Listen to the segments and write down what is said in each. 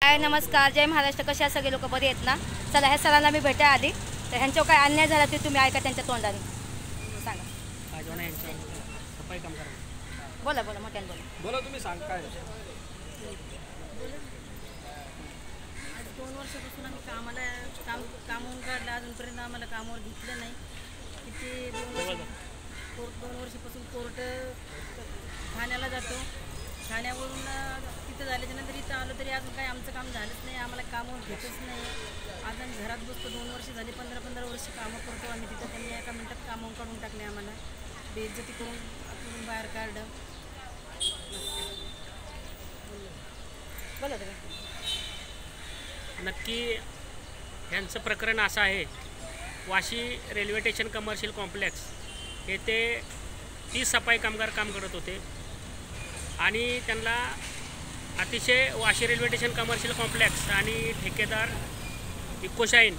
हाय नमस्कार, जय महाराष्ट्र. कशा सगळे लोक बरे आहेत ना? चला ह्या सरांना मी भेटायला आली, तर ह्यांच्यावर काय अन्याय झाला ते तुम्ही ऐका त्यांच्या तोंडाने. सांगा. सफाई कामगार बोला बोला मोठ्याने बोला. बोला, तुम्ही सांग काय. आज 2 वर्षापासून आम्ही कामावून काढलं, अजूनपर्यंत आम्हाला कामावर घेतलं नाही. किती 2 वर्षापासून कोर्ट ठाण्याला जातो, ठाण्यावरून तिथं झाल्याच्या नंतर इथं आलो तरी अजून काही आमचं काम झालंच नाही. आम्हाला कामावर घेतच नाही. आज आम्ही घरात बसतो. 2 वर्ष झाली, 15 वर्ष कामं करतो आम्ही तिथं. त्यांनी एका मिनटात कामावून काढून टाकले आम्हाला, बेइज्जती करून बाहेर काढलं. बोला तुम्ही. नक्की यांचं प्रकरण असं आहे, Vashi railway station commercial complex येथे 30 सफाई कामगार काम करत होते आणि त्यांना अतिशय Vashi railway station commercial complex आणि ठेकेदार इकोशाईन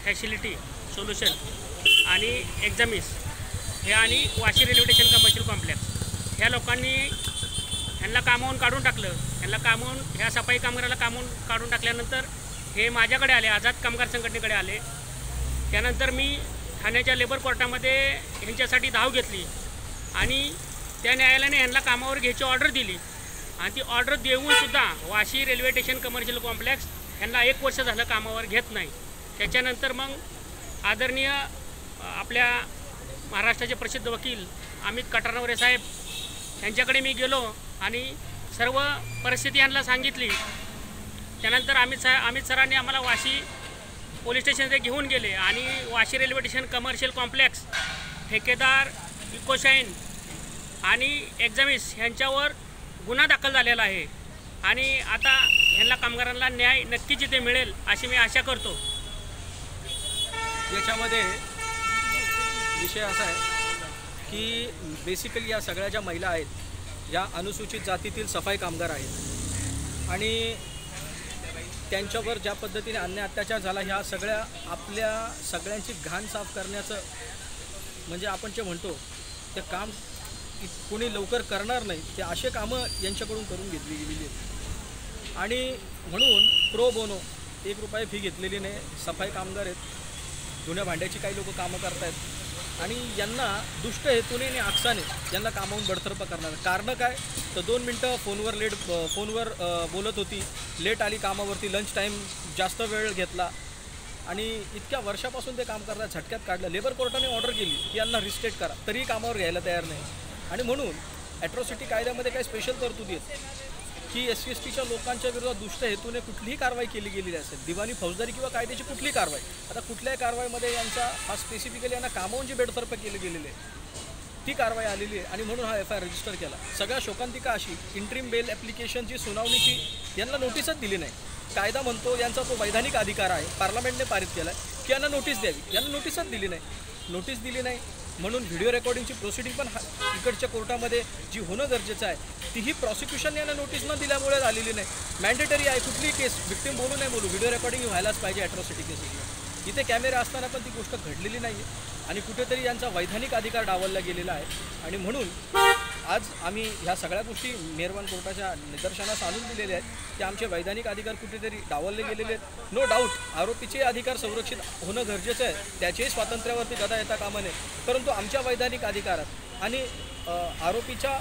फॅसिलिटी सोल्युशन आणि एक्झामिस हे आणि Vashi railway station commercial complex ह्या लोकांनी ह्यांना कामावून काढून टाकलं. ह्या सफाई कामगाराला कामावून काढून टाकल्यानंतर हे माझ्याकडे आले, आझाद कामगार संघटनेकडे आले. त्यानंतर मी ठाण्याच्या लेबर कोर्टामध्ये ह्यांच्यासाठी धाव घेतली आणि त्या न्यायालयाने ह्यांना कामावर घ्यायची ऑर्डर दिली आणि ती ऑर्डर देऊनसुद्धा Vashi railway station commercial complex ह्यांना 1 वर्ष झालं कामावर घेत नाही. त्याच्यानंतर मग आदरणीय आपल्या महाराष्ट्राचे प्रसिद्ध वकील अमित कटारनवरे साहेब यांच्याकडे मी गेलो आणि सर्व परिस्थिती यांना सांगितली. त्यानंतर अमित सरांनी आम्हाला वाशी पोलीस स्टेशनमध्ये घेऊन गेले आणि Vashi railway station commercial complex ठेकेदार इकोशाईन आणि एक्झामिस यांच्यावर गुन्हा दाखल झालेला आहे आणि आता ह्यांना कामगारांना न्याय नक्कीच इथे मिळेल अशी मी आशा करतो. याच्यामध्ये विषय असा आहे की बेसिकली या सगळ्या ज्या महिला आहेत या अनुसूचित जातीतील सफाई कामगार आहेत आणि त्यांच्यावर ज्या पद्धतीने अन्याय अत्याचार झाला, ह्या आपल्या सगळ्यांची घाण साफ करण्याचं म्हणजे आपण जे म्हणतो ते काम कोणी लवकर करणार नाही, ते असे कामं यांच्याकडून करून घेतली गेलेली आहेत. आणि म्हणून प्रो बोनो 1 रुपया फी घेतलेली नाही. सफाई कामगार आहेत, धुण्या भांड्याची काही लोक कामं करत आहेत आणि यांना दुष्ट हेतूने आणि आक्षाने यांना कामावून बडतर्फ करणार. कारण काय तर 2 मिनटं फोनवर बोलत होती, लेट आली कामावरती, लंच टाईम जास्त वेळ घेतला आणि इतक्या वर्षापासून ते काम करतात, झटक्यात काढलं. लेबर कोर्टाने ऑर्डर केली की यांना रिस्टेट करा, तरीही कामावर घ्यायला तयार नाही. आणि म्हणून ॲट्रॉसिटी कायद्यामध्ये काही स्पेशल तरतुदी आहेत की SC/STच्या लोकांच्या विरोधात दुष्ट हेतूने कुठलीही कारवाई केली गेलेली असेल, दिवाणी फौजदारी किंवा कायद्याची कुठलीही कारवाई. आता कुठल्याही कारवाईमध्ये यांचा हा स्पेसिफिकली यांना कामावून जी बेडतर्फ केले गेलेले आहे ती कारवाई आलेली आहे आणि म्हणून हा FIR रजिस्टर केला. सगळ्या शोकांतिका अशी इंट्रीम बेल ॲप्लिकेशनची सुनावणीची यांना नोटीसच दिली नाही. कायदा म्हणतो यांचा तो वैधानिक अधिकार आहे, पार्लमेंटने पारित केला आहे की यांना नोटीस द्यावी, यांना नोटीसच दिली नाही. नोटीस दिली नाही म्हणून व्हिडिओ रेकॉर्डिंगची प्रोसिडिंग पण इकडच्या कोर्टामध्ये जी होणं गरजेचं आहे तीही प्रॉसिक्युशन यांना नोटीस न दिल्यामुळे झालेली नाही. मॅन्डेटरी आहे कुठलीही केस विक्टिम बोलू नाही बोलू व्हिडिओ रेकॉर्डिंग व्हायलाच पाहिजे ॲट्रॉसिटी केसेसला. इथे कॅमेरा असताना पण ती गोष्ट घडलेली नाही आहे आणि कुठेतरी यांचा वैधानिक अधिकार डावलला गेलेला आहे. आणि म्हणून आज आम्ही ह्या सगळ्या गोष्टी मेहरबान कोर्टाच्या निदर्शनास आणून दिलेल्या आहेत की आमचे वैधानिक अधिकार कुठेतरी डावलले गेलेले आहेत. नो डाऊट आरोपीचे अधिकार संरक्षित होणं गरजेचं आहे, त्याचेही स्वातंत्र्यावरती गदा येता कामा नये. परंतु आमच्या वैधानिक अधिकारात आणि आरोपीच्या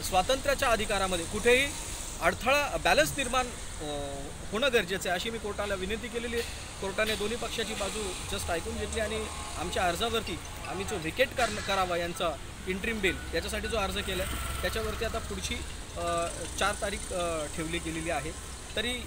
स्वातंत्र्याच्या अधिकारामध्ये कुठेही अडथळा बॅलन्स निर्माण होणं गरजेचं आहे अशी मी कोर्टाला विनंती केलेली आहे. कोर्टाने दोन्ही पक्षाची बाजू जस्ट ऐकून घेतली आणि आमच्या अर्जावरती आम्ही जो व्हेकेट करावा यांचा इंट्रीम बेल याच्यासाठी जो अर्ज केला आहे त्याच्यावरती आता पुढची 4 तारीख ठेवली गेलेली आहे. तरी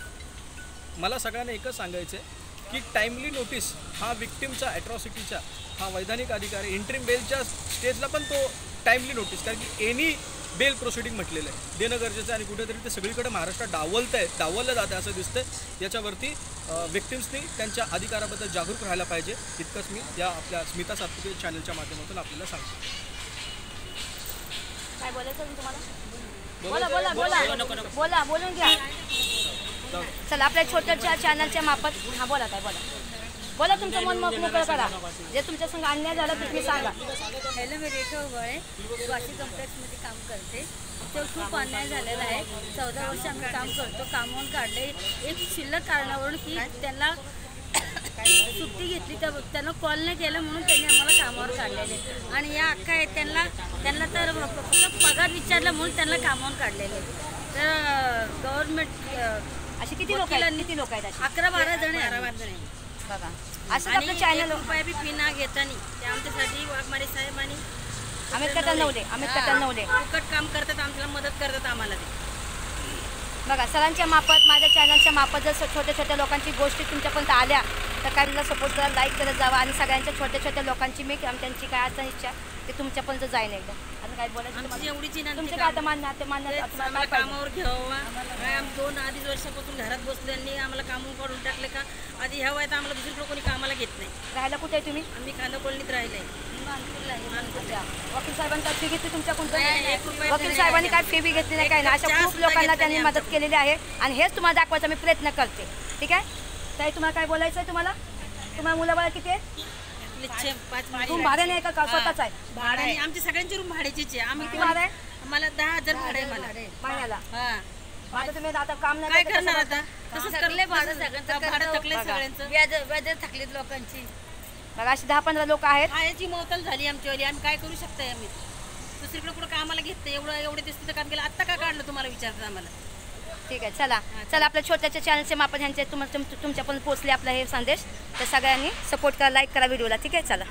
मला सगळ्यांना एकच सांगायचं आहे की टाईमली नोटीस हा विक्टिमचा ॲट्रॉसिटीचा हा वैधानिक अधिकार आहे. इंट्रीम बेलच्या स्टेजला पण तो टाईमली नोटीस, कारण की एनी बेल प्रोसिडिंग म्हटलेलं आहे, देणं गरजेचं आहे आणि कुठेतरी ते सगळीकडे महाराष्ट्रात डावललं जातं असं दिसतं. याच्यावरती विक्टिम्सनी त्यांच्या अधिकाराबद्दल जागरूक राहायला पाहिजे. इतकंच मी या आपल्या स्मिता सातपुते चॅनलच्या माध्यमातून आपल्याला सांगतो. काय बोलायचं तुम्हाला? बोला बोला बोला बोला बोलून घ्या. चला आपल्या छोट्याच्या चॅनलच्या मार्फत. हां बोला काय बोला. बोला तुमचं मन मोकळं करा. जे तुमच्या संग अन्याय झाला ते तुम्ही सांगा. हॅलो, मी रेखा उबाळे वाशी कॉम्प्लेक्समध्ये काम करते. तो खूप अन्याय झालेला आहे. 14 वर्ष आम्ही काम करतो, कामावून काढले एक शिल्लक कारणावरून की त्यांना सुट्टी घेतली तर त्यांना कॉल नाही केलं म्हणून त्यांनी आम्हाला कामावर काढलेले. आणि या अक्का आहेत त्यांना तर फक्त पगार विचारला म्हणून त्यांना कामावर काढलेले. तर गव्हर्नमेंट अशी किती लोक आहेत? किती लोक आहेत अशी? 11-12 जण आहे. बघा असं आणि आपलं चॅनल 1 रुपया बी फी ना घेतानी ते आमच्यासाठी वाघमारे साहेब आणि अमित कटनवले फुकट काम करतात, आमच्याला मदत करतात आम्हाला ते. बघा सरांच्या मार्फत माझ्या चॅनलच्या मार्फत जर छोट्या छोट्या लोकांची गोष्टी तुमच्यापर्यंत आल्या तर काय मला सपोर्ट करा, लाईक करत जावा. आणि सगळ्यांच्या छोट्या छोट्या लोकांची मी त्यांची काय असं इच्छा ते तुमच्यापर्यंत जाईन एकदम. अजून काय बोलायचं आमची तुम्हाला? एवढीच विनंती तुमचं का- काय आता मान्य तुम्हाला तेच तुम्हाला आम्हाला काय पाहिजे? कामावर घ्यावा. काय आम्ही 2-2.5 वर्षापासून घरात बसलो आणि आम्हाला कामावर काढून टाकले का. आधी ह्या वयात आम्हाला दुसरी कोणी कामाला घेत नाही. राहायला कुठे आहे तुम्ही? आम्ही खांदा कॉलनीत राहिलोय. अच्छा. वकील साहेबांनी काय फी घेतली तुमच्याकडून? नाही, 1 रुपया वकील साहेबांनी काय फी बी घेतली नाही, काय नाही. अशा चहा खूप सुद्धा लोकांना घेतला त्यांनी नाही मदत केलेली आहे आणि हेच तुम्हाला दाखवायचा मी प्रयत्न करते. ठीक आहे ताई, तुम्हाला काय बोलायचं आहे? तुम्हाला मुलं बाळ किती आहे? आपले 5 रूम भाड्याने आहे का स्वतःच आहे? भाड्याने आमचे सगळ्यांचे रूम भाड्याचेच आहे. आम्ही किती भाडं आहे? मला 10,000 भाडं आहे मला. महिन्याला. हा, मग आता तुम्ही आता काम नाही काय करत तर करणार कसं आता? तसंच करले भाडं सगळ्यांचं, भाडं थकले सगळ्यांचं. व्याज थकलीत लोकांची. बघा अशी 10-15 लोक आहेत. खायची मोताल झाली आमच्यावाली. आम्ही काय करू शकताय? आम्ही दुसरीकडे कुठं कामाला घेतलं एवढे दिसतं काम केलं. आत्ता का काढलं तुम्हाला विचारतात आम्हाला. ठीक आहे चला आपल्या छोट्याच्या चॅनलचे मार्फत ह्यांचे तुमच्यापर्यंत पोहोचले आपला हे संदेश. तर सगळ्यांनी सपोर्ट करा, लाईक करा व्हिडिओला. ठीक आहे चला.